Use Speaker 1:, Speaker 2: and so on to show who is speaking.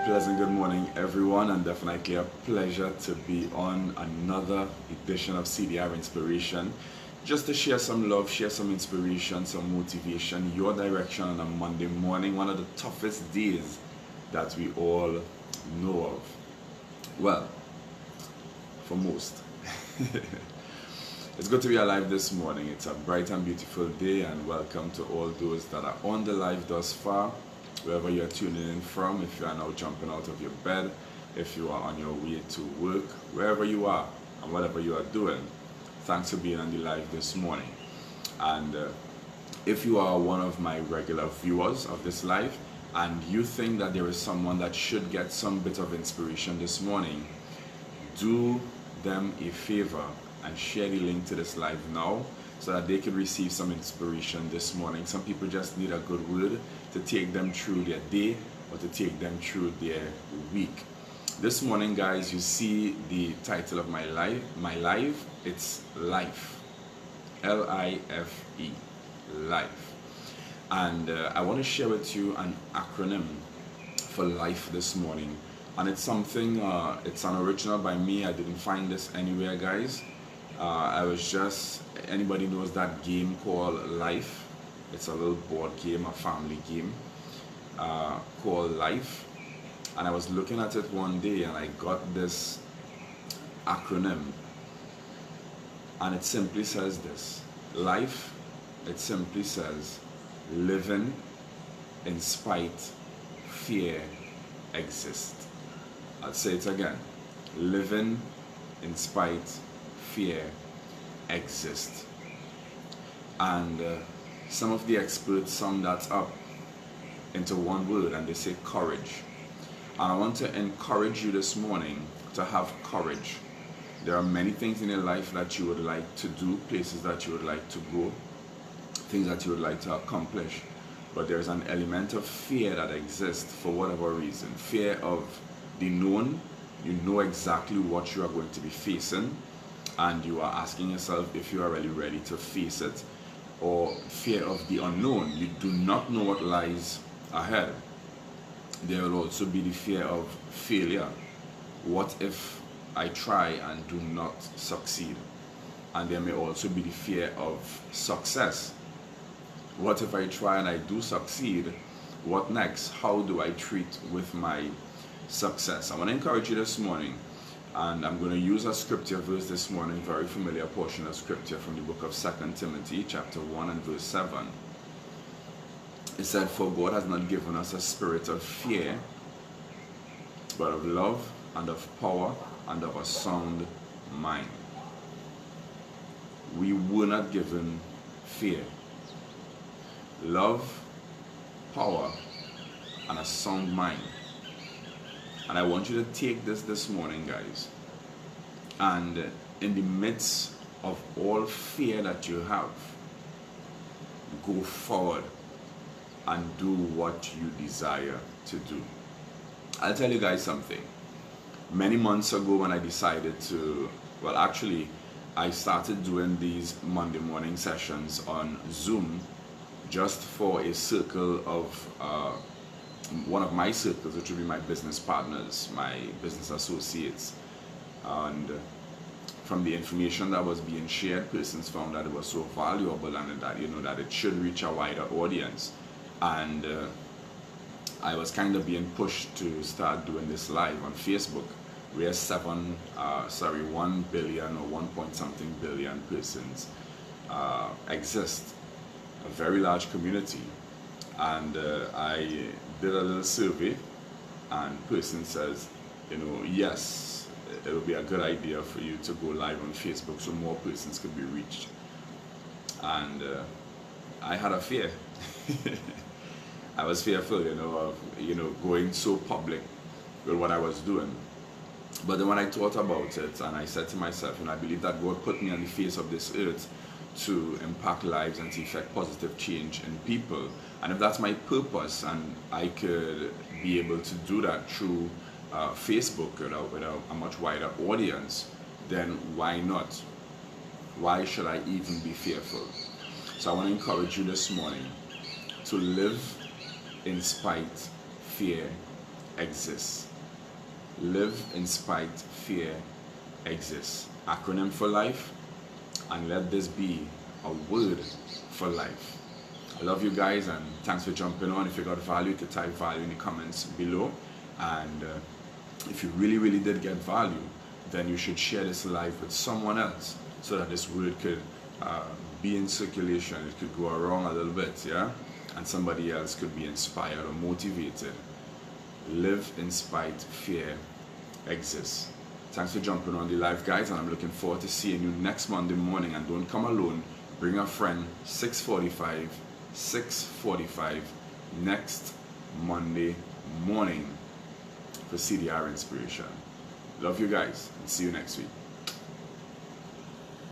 Speaker 1: Pleasant good morning, everyone, and definitely a pleasure to be on another edition of CDR Inspiration. Just to share some love, share some inspiration, some motivation, your direction on a Monday morning, one of the toughest days that we all know of. Well, for most. It's good to be alive this morning. It's a bright and beautiful day, and welcome to all those that are on the live thus far. Wherever you're tuning in from, if you are now jumping out of your bed, if you are on your way to work, wherever you are and whatever you are doing, thanks for being on the live this morning. And if you are one of my regular viewers of this live and you think that there is someone that should get some bit of inspiration this morning, do them a favor and share the link to this live now so that they can receive some inspiration this morning. Some people just need a good word to take them through their day or to take them through their week. This morning, guys, you see the title of my live. It's Life, L-I-F-E, Life. And I want to share with you an acronym for life this morning. And it's something, it's an original by me. I didn't find this anywhere, guys. I was just, anybody knows that game called L.I.F.E? It's a little board game, a family game called L.I.F.E. And I was looking at it one day and I got this acronym. And it simply says this. Life, it simply says, living in spite fear exists. I'll say it again. Living in spite fear exists. And some of the experts sum that up into one word, and they say courage. And I want to encourage you this morning to have courage. There are many things in your life that you would like to do, places that you would like to go, things that you would like to accomplish, but there's an element of fear that exists for whatever reason. Fear of the known. You know exactly what you are going to be facing, and you are asking yourself if you are really ready to face it. Or fear of the unknown. You do not know what lies ahead. There will also be the fear of failure. What if I try and do not succeed? And there may also be the fear of success. What if I try and I do succeed? What next? How do I treat with my success? I want to encourage you this morning. And I'm going to use a scripture verse this morning, very familiar portion of scripture from the book of 2 Timothy, chapter 1 and verse 7. It said, "For God has not given us a spirit of fear, but of love and of power and of a sound mind." We were not given fear. Love, power, and a sound mind. And I want you to take this morning, guys. And in the midst of all fear that you have, go forward and do what you desire to do. I'll tell you guys something. Many months ago when I decided to, well, actually, I started doing these Monday morning sessions on Zoom just for a circle of one of my circles, which would be my business partners, my business associates. And from the information that was being shared, persons found that it was so valuable and that, that it should reach a wider audience. And I was kind of being pushed to start doing this live on Facebook, where 1 billion or 1 point something billion persons exist. A very large community. And I did a little survey, and person says, yes, it would be a good idea for you to go live on Facebook so more persons could be reached. And I had a fear. I was fearful, of going so public with what I was doing. But then when I thought about it, and I said to myself, I believe that God put me on the face of this earth to impact lives and to effect positive change in people. And if that's my purpose, and I could be able to do that through Facebook with a much wider audience, then why not? Why should I even be fearful? So I want to encourage you this morning to live in spite fear exists. Live in spite fear exists. Acronym for life, and let this be a word for life. I love you guys, and thanks for jumping on. If you got value, you can type value in the comments below. And if you really did get value, then you should share this live with someone else so that this word could be in circulation. It could go around a little bit, yeah? And somebody else could be inspired or motivated. Live in spite fear exists. Thanks for jumping on the live, guys, and I'm looking forward to seeing you next Monday morning. And don't come alone, bring a friend. 6:45 next Monday morning for CDR Inspiration. Love you guys, and see you next week.